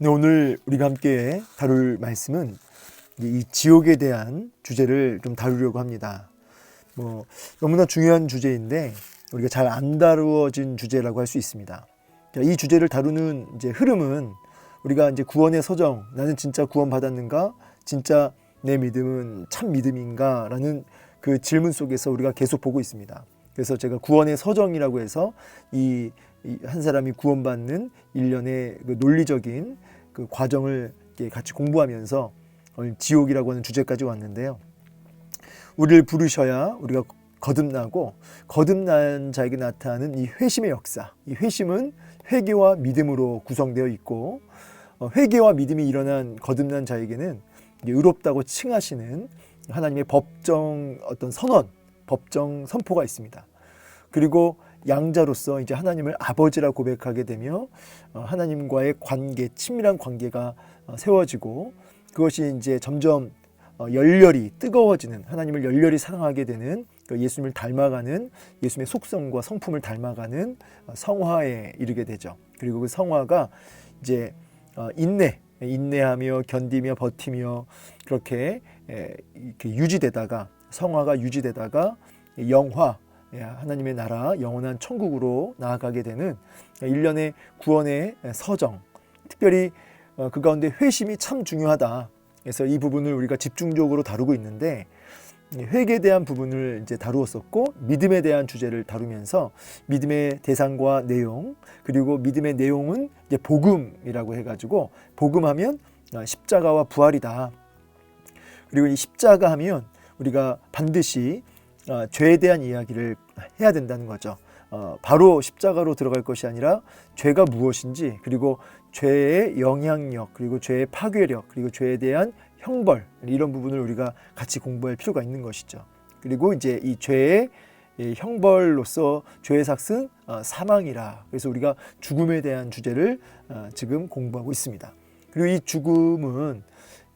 네, 오늘 우리가 함께 다룰 말씀은 이 지옥에 대한 주제를 좀 다루려고 합니다. 너무나 중요한 주제인데 우리가 잘 안 다루어진 주제라고 할 수 있습니다. 이 주제를 다루는 이제 흐름은 우리가 이제 구원의 서정, 나는 진짜 구원받았는가? 진짜 내 믿음은 참 믿음인가? 라는 그 질문 속에서 우리가 계속 보고 있습니다. 그래서 제가 구원의 서정이라고 해서 이 한 사람이 구원받는 일련의 그 논리적인 그 과정을 같이 공부하면서 오늘 지옥이라고 하는 주제까지 왔는데요. 우리를 부르셔야 우리가 거듭나고 거듭난 자에게 나타나는 이 회심의 역사. 이 회심은 회개와 믿음으로 구성되어 있고 회개와 믿음이 일어난 거듭난 자에게는 의롭다고 칭하시는 하나님의 법정 어떤 선언, 법정 선포가 있습니다. 그리고 양자로서 이제 하나님을 아버지라 고백하게 되며 하나님과의 관계, 친밀한 관계가 세워지고 그것이 이제 점점 열렬히 뜨거워지는, 하나님을 열렬히 사랑하게 되는 예수님을 닮아가는, 예수님의 속성과 성품을 닮아가는 성화에 이르게 되죠. 그리고 그 성화가 이제 인내하며 견디며 버티며 그렇게 유지되다가, 성화가 유지되다가 영화, 하나님의 나라, 영원한 천국으로 나아가게 되는 일련의 구원의 서정, 특별히 그 가운데 회심이 참 중요하다. 그래서 이 부분을 우리가 집중적으로 다루고 있는데, 회개에 대한 부분을 이제 다루었었고, 믿음에 대한 주제를 다루면서 믿음의 대상과 내용, 그리고 믿음의 내용은 이제 복음이라고 해가지고, 복음하면 십자가와 부활이다. 그리고 이 십자가 하면 우리가 반드시 죄에 대한 이야기를 해야 된다는 거죠. 바로 십자가로 들어갈 것이 아니라 죄가 무엇인지, 그리고 죄의 영향력, 그리고 죄의 파괴력, 그리고 죄에 대한 형벌, 이런 부분을 우리가 같이 공부할 필요가 있는 것이죠. 그리고 이제 이 죄의 형벌로서 죄의 삭은 사망이라. 그래서 우리가 죽음에 대한 주제를 지금 공부하고 있습니다. 그리고 이 죽음은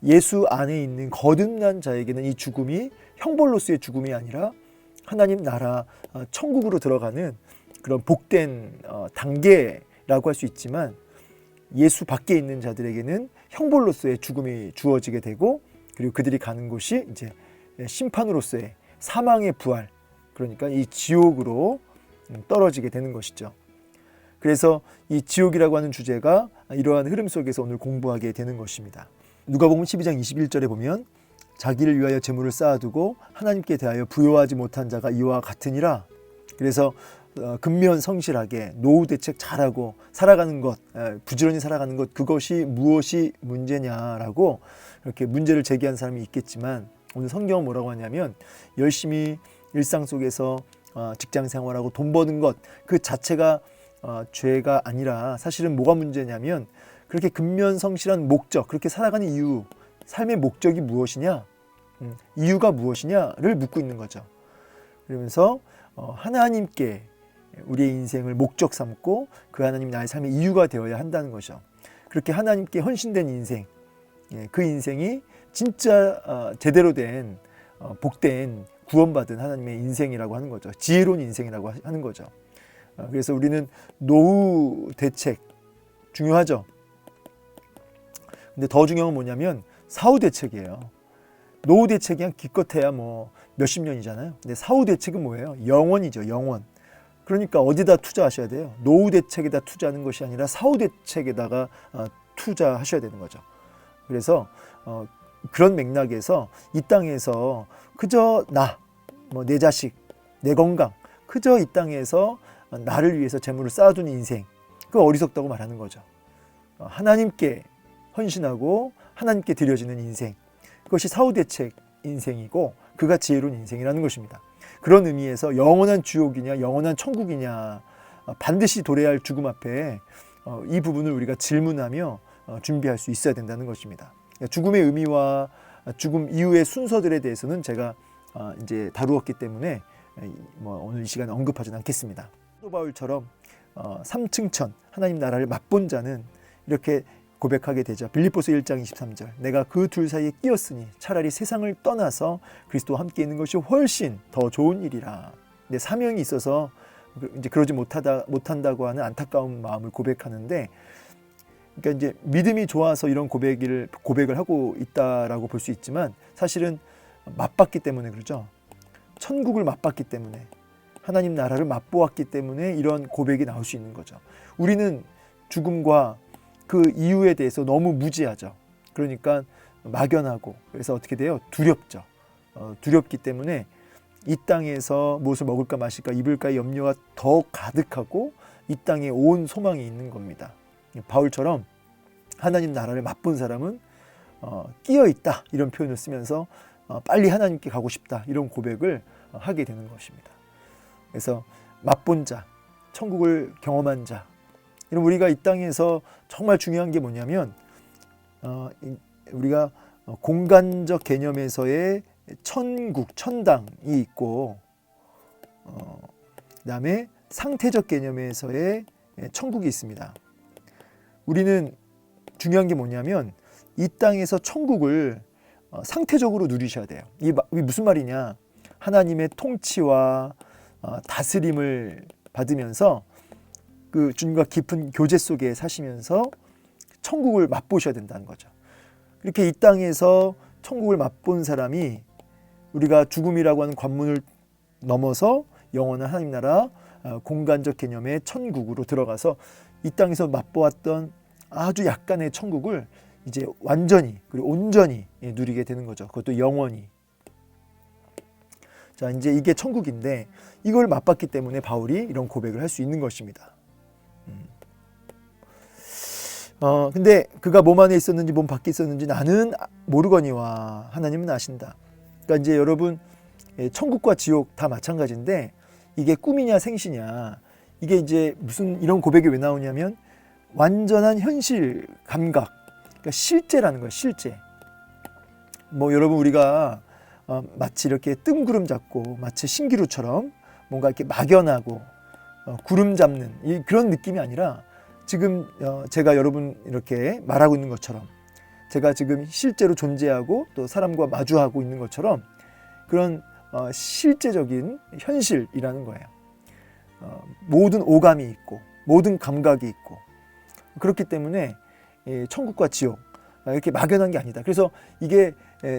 예수 안에 있는 거듭난 자에게는 이 죽음이 형벌로서의 죽음이 아니라 하나님 나라 천국으로 들어가는 그런 복된 단계라고 할 수 있지만, 예수 밖에 있는 자들에게는 형벌로서의 죽음이 주어지게 되고, 그리고 그들이 가는 곳이 이제 심판으로서의 사망의 부활, 그러니까 이 지옥으로 떨어지게 되는 것이죠. 그래서 이 지옥이라고 하는 주제가 이러한 흐름 속에서 오늘 공부하게 되는 것입니다. 누가복음 12장 21절에 보면 자기를 위하여 재물을 쌓아두고 하나님께 대하여 부요하지 못한 자가 이와 같으니라. 그래서 근면 성실하게 노후 대책 잘하고 살아가는 것, 부지런히 살아가는 것, 그것이 무엇이 문제냐라고 이렇게 문제를 제기한 사람이 있겠지만, 오늘 성경은 뭐라고 하냐면 열심히 일상 속에서 직장 생활하고 돈 버는 것 그 자체가 죄가 아니라, 사실은 뭐가 문제냐면 그렇게 근면 성실한 목적, 그렇게 살아가는 이유, 삶의 목적이 무엇이냐, 이유가 무엇이냐를 묻고 있는 거죠. 그러면서 하나님께 우리의 인생을 목적 삼고 그 하나님이 나의 삶의 이유가 되어야 한다는 거죠. 그렇게 하나님께 헌신된 인생, 그 인생이 진짜 제대로 된 복된 구원받은 하나님의 인생이라고 하는 거죠. 지혜로운 인생이라고 하는 거죠. 그래서 우리는 노후 대책 중요하죠. 근데 더 중요한 건 뭐냐면 사후 대책이에요. 노후 대책이 그냥 기껏해야 몇십 년이잖아요. 근데 사후 대책은 뭐예요? 영원이죠. 영원. 그러니까 어디다 투자하셔야 돼요? 노후 대책에다 투자하는 것이 아니라 사후 대책에다가 투자하셔야 되는 거죠. 그래서 그런 맥락에서 이 땅에서 그저 내 자식, 내 건강, 그저 이 땅에서 나를 위해서 재물을 쌓아둔 인생, 그거 어리석다고 말하는 거죠. 하나님께 헌신하고 하나님께 드려지는 인생, 그것이 사후대책 인생이고 그가 지혜로운 인생이라는 것입니다. 그런 의미에서 영원한 지옥이냐 영원한 천국이냐, 반드시 도래해야 할 죽음 앞에 이 부분을 우리가 질문하며 준비할 수 있어야 된다는 것입니다. 죽음의 의미와 죽음 이후의 순서들에 대해서는 제가 이제 다루었기 때문에 오늘 이 시간에 언급하지는 않겠습니다. 사도 바울처럼 삼층천 하나님 나라를 맛본 자는 이렇게 고백하게 되죠. 빌립보서 1장 23절, 내가 그 둘 사이에 끼었으니 차라리 세상을 떠나서 그리스도와 함께 있는 것이 훨씬 더 좋은 일이라. 근데 사명이 있어서 이제 그러지 못한다고 하는 안타까운 마음을 고백하는데, 그러니까 이제 믿음이 좋아서 이런 고백을 하고 있다라고 볼 수 있지만 사실은 맛봤기 때문에 그러죠. 천국을 맛봤기 때문에, 하나님 나라를 맛보았기 때문에 이런 고백이 나올 수 있는 거죠. 우리는 죽음과 그 이유에 대해서 너무 무지하죠. 그러니까 막연하고, 그래서 어떻게 돼요? 두렵죠. 두렵기 때문에 이 땅에서 무엇을 먹을까 마실까 입을까 염려가 더 가득하고 이 땅에 온 소망이 있는 겁니다. 바울처럼 하나님 나라를 맛본 사람은 끼어 있다 이런 표현을 쓰면서 빨리 하나님께 가고 싶다 이런 고백을 하게 되는 것입니다. 그래서 맛본 자, 천국을 경험한 자, 이런 우리가 이 땅에서 정말 중요한 게 뭐냐면 우리가 공간적 개념에서의 천국, 천당이 있고 그다음에 상태적 개념에서의 천국이 있습니다. 우리는 중요한 게 뭐냐면 이 땅에서 천국을 상태적으로 누리셔야 돼요. 이게 무슨 말이냐? 하나님의 통치와 다스림을 받으면서 그 주님과 깊은 교제 속에 사시면서 천국을 맛보셔야 된다는 거죠. 이렇게 이 땅에서 천국을 맛본 사람이 우리가 죽음이라고 하는 관문을 넘어서 영원한 하나님 나라 공간적 개념의 천국으로 들어가서 이 땅에서 맛보았던 아주 약간의 천국을 이제 완전히 그리고 온전히 누리게 되는 거죠. 그것도 영원히. 자, 이제 이게 천국인데 이걸 맛봤기 때문에 바울이 이런 고백을 할 수 있는 것입니다. 근데 그가 몸 안에 있었는지 몸 밖에 있었는지 나는 모르거니와 하나님은 아신다. 그러니까 이제 여러분 천국과 지옥 다 마찬가지인데 이게 꿈이냐 생시냐, 이게 이제 무슨 이런 고백이 왜 나오냐면 완전한 현실 감각, 그러니까 실제라는 거예요. 실제. 뭐 여러분 우리가 마치 이렇게 뜬구름 잡고 마치 신기루처럼 뭔가 이렇게 막연하고 구름 잡는 그런 느낌이 아니라 지금 제가 여러분 이렇게 말하고 있는 것처럼 제가 지금 실제로 존재하고 또 사람과 마주하고 있는 것처럼 그런 실제적인 현실이라는 거예요. 모든 오감이 있고 모든 감각이 있고 그렇기 때문에 천국과 지옥 이렇게 막연한 게 아니다. 그래서 이게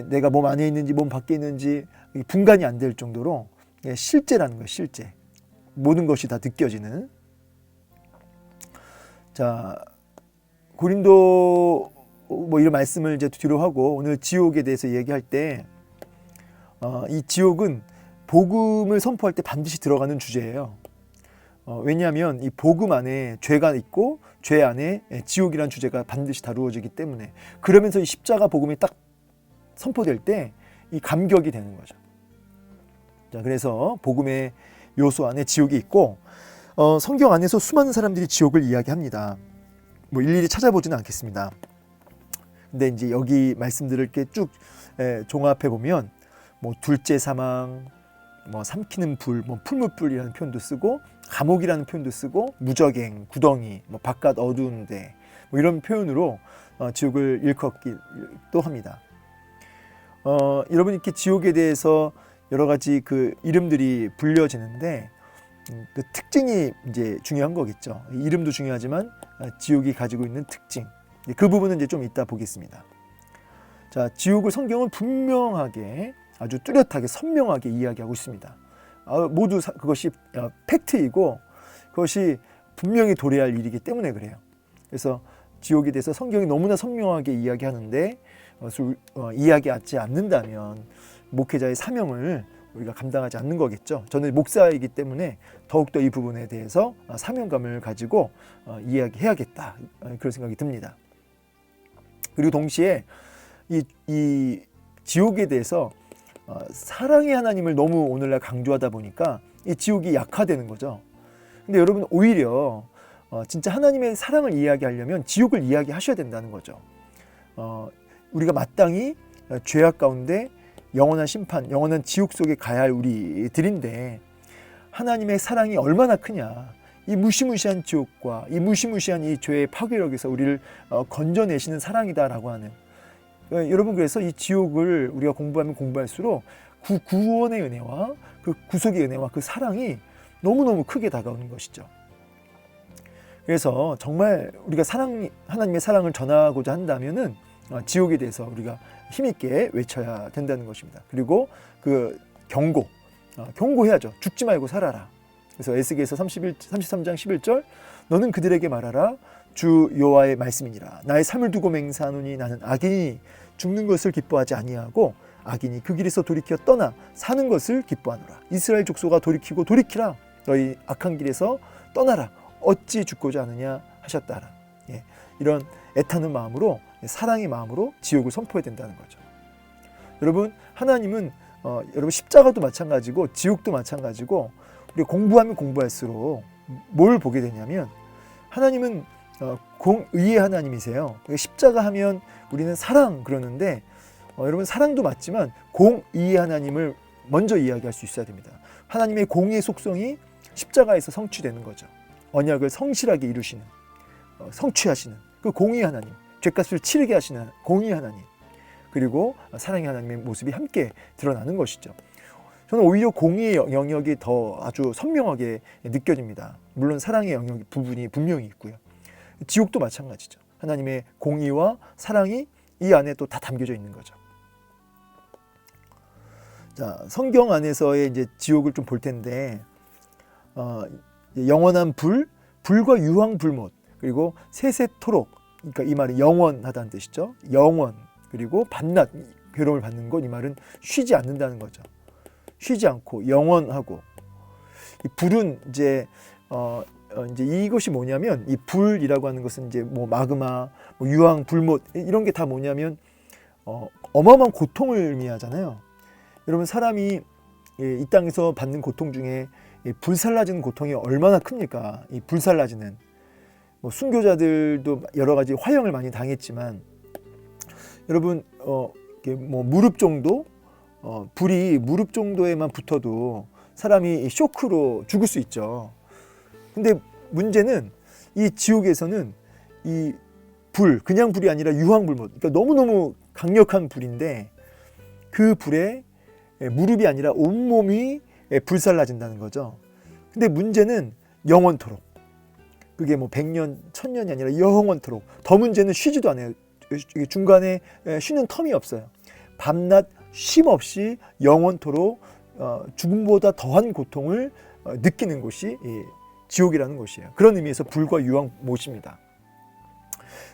내가 몸 안에 있는지 몸 밖에 있는지 분간이 안 될 정도로 실제라는 거예요. 실제. 모든 것이 다 느껴지는. 자, 고린도 뭐 이런 말씀을 이제 뒤로 하고 오늘 지옥에 대해서 얘기할 때 이 지옥은 복음을 선포할 때 반드시 들어가는 주제예요. 왜냐하면 이 복음 안에 죄가 있고 죄 안에 지옥이라는 주제가 반드시 다루어지기 때문에 그러면서 이 십자가 복음이 딱 선포될 때 이 감격이 되는 거죠. 자, 그래서 복음의 요소 안에 지옥이 있고 성경 안에서 수많은 사람들이 지옥을 이야기합니다. 뭐 일일이 찾아보지는 않겠습니다. 근데 이제 여기 말씀들을 이렇게 쭉 종합해 보면 뭐 둘째 사망, 뭐 삼키는 불, 뭐 풀무불이라는 표현도 쓰고 감옥이라는 표현도 쓰고 무적행, 구덩이, 뭐 바깥 어두운데 뭐 이런 표현으로 지옥을 일컫기도 합니다. 여러분 이렇게 지옥에 대해서 여러 가지 그 이름들이 불려지는데 그 특징이 이제 중요한 거겠죠. 이름도 중요하지만 지옥이 가지고 있는 특징, 그 부분은 이제 좀 이따 보겠습니다. 자, 지옥을 성경은 분명하게 아주 뚜렷하게 선명하게 이야기하고 있습니다. 모두 그것이 팩트이고 그것이 분명히 도래할 일이기 때문에 그래요. 그래서 지옥에 대해서 성경이 너무나 선명하게 이야기하는데 이야기하지 않는다면 목회자의 사명을 우리가 감당하지 않는 거겠죠. 저는 목사이기 때문에 더욱더 이 부분에 대해서 사명감을 가지고 이야기해야겠다 그런 생각이 듭니다. 그리고 동시에 이 지옥에 대해서 사랑의 하나님을 너무 오늘날 강조하다 보니까 이 지옥이 약화되는 거죠. 근데 여러분 오히려 진짜 하나님의 사랑을 이야기하려면 지옥을 이야기하셔야 된다는 거죠. 우리가 마땅히 죄악 가운데 영원한 심판, 영원한 지옥 속에 가야 할 우리들인데 하나님의 사랑이 얼마나 크냐. 이 무시무시한 지옥과 이 무시무시한 이 죄의 파괴력에서 우리를 건져내시는 사랑이다라고 하는. 여러분 그래서 이 지옥을 우리가 공부하면 공부할수록 그 구원의 은혜와 그 구속의 은혜와 그 사랑이 너무너무 크게 다가오는 것이죠. 그래서 정말 우리가 하나님의 사랑을 전하고자 한다면은 지옥에 대해서 우리가 힘있게 외쳐야 된다는 것입니다. 그리고 그 경고해야죠. 죽지 말고 살아라. 그래서 에스겔서 33장 11절 너는 그들에게 말하라. 주 여호와의 말씀이니라. 나의 삶을 두고 맹세하노니 나는 악인이 죽는 것을 기뻐하지 아니하고 악인이 그 길에서 돌이켜 떠나 사는 것을 기뻐하노라. 이스라엘 족속아 돌이키라. 너희 악한 길에서 떠나라. 어찌 죽고자 하느냐 하셨다라. 예, 이런 애타는 마음으로, 사랑의 마음으로 지옥을 선포해야 된다는 거죠. 여러분, 하나님은 여러분 십자가도 마찬가지고 지옥도 마찬가지고 우리 공부하면 공부할수록 뭘 보게 되냐면 하나님은 공의의 하나님이세요. 십자가 하면 우리는 사랑 그러는데 여러분 사랑도 맞지만 공의의 하나님을 먼저 이야기할 수 있어야 됩니다. 하나님의 공의의 속성이 십자가에서 성취되는 거죠. 언약을 성실하게 이루시는, 성취하시는 그 공의의 하나님, 죄값을 치르게 하시는 공의의 하나님, 그리고 사랑의 하나님의 모습이 함께 드러나는 것이죠. 저는 오히려 공의의 영역이 더 아주 선명하게 느껴집니다. 물론 사랑의 영역 부분이 분명히 있고요. 지옥도 마찬가지죠. 하나님의 공의와 사랑이 이 안에 또 다 담겨져 있는 거죠. 자, 성경 안에서의 이제 지옥을 좀 볼 텐데, 영원한 불과 유황불못, 그리고 세세토록, 그러니까 이 말은 영원하다는 뜻이죠. 영원, 그리고 밤낮 괴로움을 받는 것, 이 말은 쉬지 않는다는 거죠. 쉬지 않고 영원하고, 이 불은 이제 이것이 뭐냐면 이 불이라고 하는 것은 이제 뭐 마그마, 뭐 유황, 불못 이런 게 다 뭐냐면 어마어마한 고통을 의미하잖아요. 여러분 사람이 이 땅에서 받는 고통 중에 불살라지는 고통이 얼마나 큽니까? 이 불살라지는 뭐 순교자들도 여러 가지 화형을 많이 당했지만 여러분 뭐 무릎 정도 불이 무릎 정도에만 붙어도 사람이 쇼크로 죽을 수 있죠. 근데 문제는 이 지옥에서는 이 불, 그냥 불이 아니라 유황불못, 그러니까 너무너무 강력한 불인데 그 불에 무릎이 아니라 온몸이 불살라진다는 거죠. 근데 문제는 영원토록, 그게 뭐 100년, 1000년이 아니라 영원토록. 더 문제는 쉬지도 않아요. 중간에 쉬는 텀이 없어요. 밤낮 쉼 없이 영원토록 죽음보다 더한 고통을 느끼는 곳이 지옥이라는 곳이에요. 그런 의미에서 불과 유황못입니다.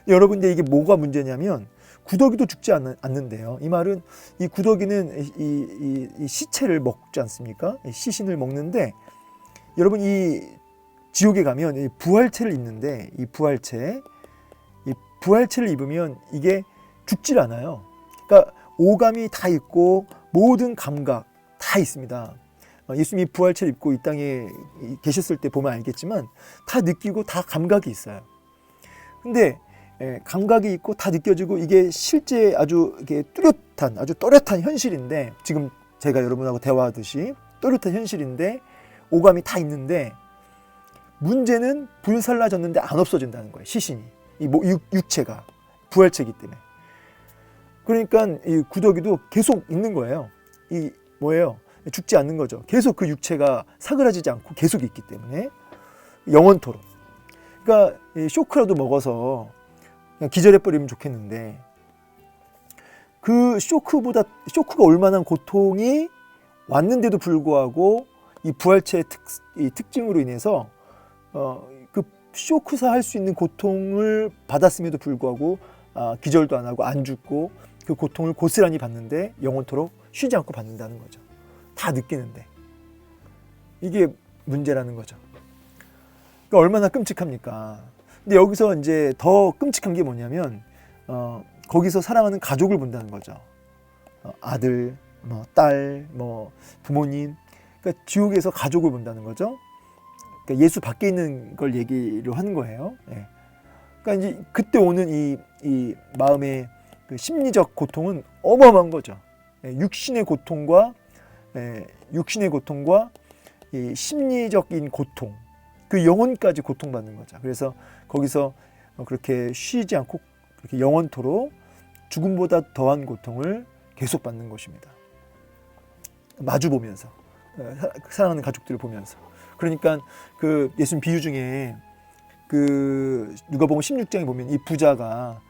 여러분, 이게 뭐가 문제냐면 구더기도 죽지 않는데요. 이 말은 이 구더기는 이 시체를 먹지 않습니까? 시신을 먹는데 여러분 이 지옥에 가면 이 부활체를 입는데 이 부활체를 입으면 이게 죽질 않아요. 그러니까 오감이 다 있고 모든 감각 다 있습니다. 예수님이 부활체를 입고 이 땅에 계셨을 때 보면 알겠지만 다 느끼고 다 감각이 있어요. 근데 감각이 있고 다 느껴지고 이게 실제 아주 이렇게 뚜렷한, 아주 또렷한 현실인데, 지금 제가 여러분하고 대화하듯이 또렷한 현실인데 오감이 다 있는데 문제는 불살라졌는데 안 없어진다는 거예요. 시신이, 이 육체가 부활체이기 때문에. 그러니까 이 구더기도 계속 있는 거예요. 이 뭐예요? 죽지 않는 거죠. 계속 그 육체가 사그라지지 않고 계속 있기 때문에 영원토록. 그러니까 쇼크라도 먹어서 그냥 기절해버리면 좋겠는데 그 쇼크가 올 만한 고통이 왔는데도 불구하고 이 부활체의 특징으로 인해서 그 쇼크사 할 수 있는 고통을 받았음에도 불구하고 기절도 안 하고 안 죽고 그 고통을 고스란히 받는데 영원토록 쉬지 않고 받는다는 거죠. 다 느끼는데. 이게 문제라는 거죠. 그러니까 얼마나 끔찍합니까? 근데 여기서 이제 더 끔찍한 게 뭐냐면 거기서 사랑하는 가족을 본다는 거죠. 아들, 뭐 딸, 뭐 부모님. 그러니까 지옥에서 가족을 본다는 거죠. 그러니까 예수 밖에 있는 걸 얘기를 하는 거예요. 예. 그러니까 이제 그때 오는 이 마음의 그 심리적 고통은 어마어마한 거죠. 예, 육신의 고통과 이 심리적인 고통, 그 영혼까지 고통받는 거죠. 그래서 거기서 그렇게 쉬지 않고 그렇게 영원토록 죽음보다 더한 고통을 계속 받는 것입니다. 마주 보면서, 사랑하는 가족들을 보면서. 그러니까 그 예수님 비유 중에 그 누가복음 16장에 보면 이 부자가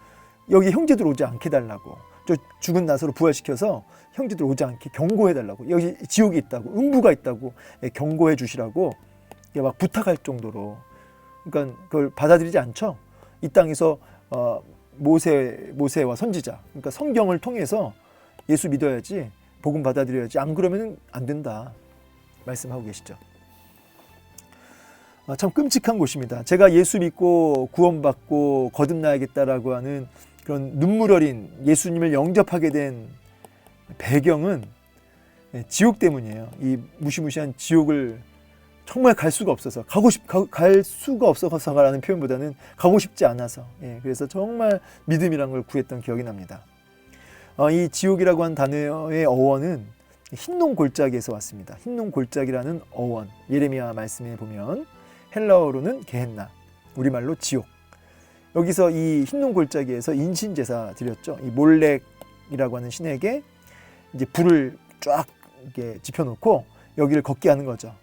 여기 형제들 오지 않게 달라고, 저 죽은 나사로 부활시켜서 형제들 오지 않게 경고해 달라고, 여기 지옥이 있다고, 음부가 있다고 경고해 주시라고 막 부탁할 정도로, 그러니까 그걸 받아들이지 않죠. 이 땅에서 모세와 선지자, 그러니까 성경을 통해서 예수 믿어야지, 복음 받아들여야지, 안 그러면 안 된다 말씀하고 계시죠. 참 끔찍한 곳입니다. 제가 예수 믿고 구원받고 거듭나야겠다라고 하는 그런 눈물 어린 예수님을 영접하게 된 배경은 지옥 때문이에요. 이 무시무시한 지옥을 정말 갈 수가 없어서, 갈 수가 없어서라는 표현보다는 가고 싶지 않아서, 그래서 정말 믿음이란 걸 구했던 기억이 납니다. 이 지옥이라고 한 단어의 어원은 흰농 골짜기에서 왔습니다. 흰농 골짜기라는 어원, 예레미야 말씀에 보면 헬라어로는 게헨나, 우리말로 지옥. 여기서 이 흰농 골짜기에서 인신제사 드렸죠. 이 몰렉이라고 하는 신에게 이제 불을 쫙 이렇게 지펴놓고 여기를 걷게 하는 거죠.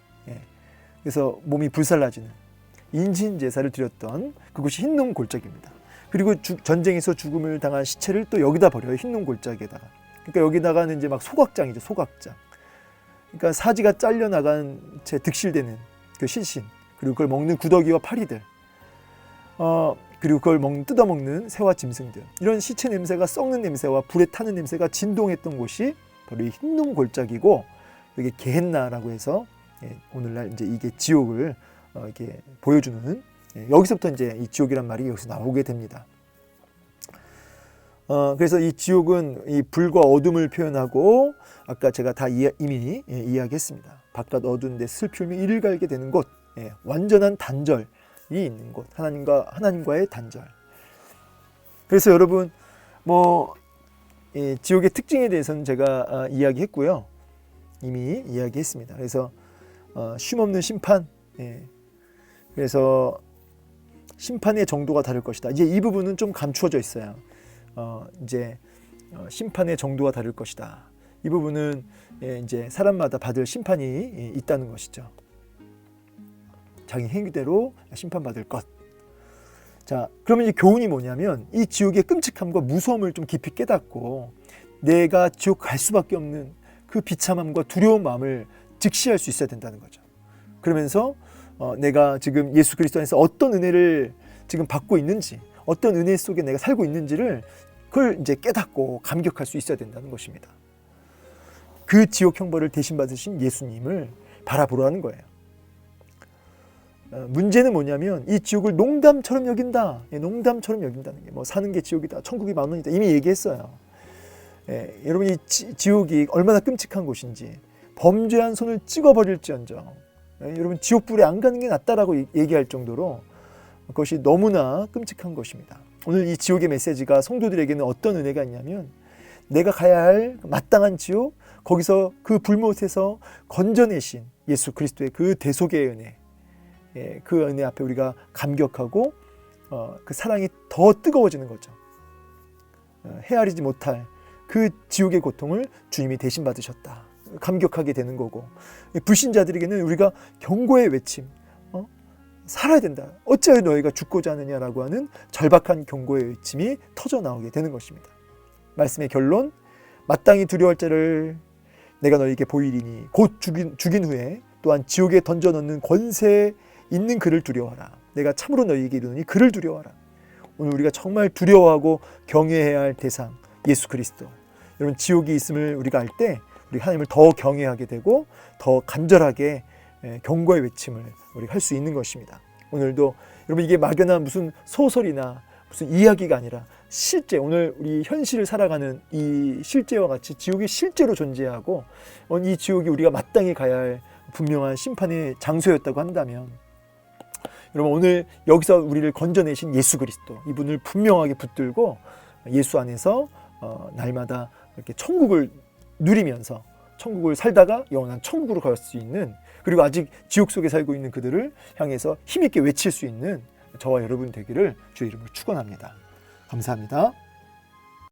그래서 몸이 불살라지는 인신제사를 드렸던 그곳이 흰농 골짜기입니다. 그리고 전쟁에서 죽음을 당한 시체를 또 여기다 버려요. 흰농 골짜기에다가. 그러니까 여기다가는 이제 막 소각장이죠. 소각장. 그러니까 사지가 잘려나간 채 득실되는 그 실신, 그리고 그걸 먹는 구더기와 파리들, 그리고 그걸 뜯어먹는 새와 짐승들, 이런 시체 냄새가, 썩는 냄새와 불에 타는 냄새가 진동했던 곳이 바로 이 흰농 골짜기고, 여기 게헨나라고 해서 오늘날 이제 이게 지옥을 이렇게 보여주는, 여기서부터 이제 이 지옥이란 말이 여기서 나오게 됩니다. 그래서 이 지옥은 이 불과 어둠을 표현하고, 아까 제가 다 이미 이야기했습니다. 바깥 어두운데 슬피 울며 이를 갈게 되는 곳, 완전한 단절이 있는 곳, 하나님과의 단절. 그래서 여러분, 지옥의 특징에 대해서는 제가 이야기했고요. 이미 이야기했습니다. 그래서 쉼없는 심판, 그래서 심판의 정도가 다를 것이다. 이제 이 부분은 좀 감추어져 있어요. 이제 심판의 정도가 다를 것이다. 이 부분은 이제 사람마다 받을 심판이 있다는 것이죠. 자기 행위대로 심판받을 것. 자, 그러면 이 교훈이 뭐냐면, 이 지옥의 끔찍함과 무서움을 좀 깊이 깨닫고 내가 지옥 갈 수밖에 없는 그 비참함과 두려운 마음을 직시할 수 있어야 된다는 거죠. 그러면서 내가 지금 예수 그리스도 안에서 어떤 은혜를 지금 받고 있는지, 어떤 은혜 속에 내가 살고 있는지를 그걸 이제 깨닫고 감격할 수 있어야 된다는 것입니다. 그 지옥 형벌을 대신 받으신 예수님을 바라보라는 거예요. 문제는 뭐냐면, 이 지옥을 농담처럼 여긴다. 농담처럼 여긴다는 게, 사는 게 지옥이다, 천국이 만원이다, 이미 얘기했어요. 여러분, 이 지옥이 얼마나 끔찍한 곳인지, 범죄한 손을 찍어버릴지언정, 여러분 지옥불에 안 가는 게 낫다라고 얘기할 정도로 그것이 너무나 끔찍한 것입니다. 오늘 이 지옥의 메시지가 성도들에게는 어떤 은혜가 있냐면, 내가 가야 할 마땅한 지옥, 거기서 그 불못에서 건져내신 예수 그리스도의 그 대속의 은혜, 그 은혜 앞에 우리가 감격하고 그 사랑이 더 뜨거워지는 거죠. 헤아리지 못할 그 지옥의 고통을 주님이 대신 받으셨다, 감격하게 되는 거고, 불신자들에게는 우리가 경고의 외침, 살아야 된다, 어찌하여 너희가 죽고자 하느냐라고 하는 절박한 경고의 외침이 터져 나오게 되는 것입니다. 말씀의 결론, 마땅히 두려워할 자를 내가 너희에게 보이리니 곧 죽인 후에 또한 지옥에 던져 넣는 권세 있는 그를 두려워하라. 내가 참으로 너희에게 이르노니 그를 두려워하라. 오늘 우리가 정말 두려워하고 경외해야 할 대상, 예수 그리스도. 여러분, 지옥이 있음을 우리가 알 때 우리 하나님을 더 경외하게 되고 더 간절하게 경고의 외침을 우리가 할 수 있는 것입니다. 오늘도 여러분, 이게 막연한 무슨 소설이나 무슨 이야기가 아니라 실제 오늘 우리 현실을 살아가는 이 실제와 같이 지옥이 실제로 존재하고, 이 지옥이 우리가 마땅히 가야 할 분명한 심판의 장소였다고 한다면, 여러분, 오늘 여기서 우리를 건져내신 예수 그리스도, 이분을 분명하게 붙들고 예수 안에서 날마다 이렇게 천국을 누리면서 천국을 살다가 영원한 천국으로 갈 수 있는, 그리고 아직 지옥 속에 살고 있는 그들을 향해서 힘있게 외칠 수 있는 저와 여러분 되기를 주의 이름으로 축원합니다. 감사합니다.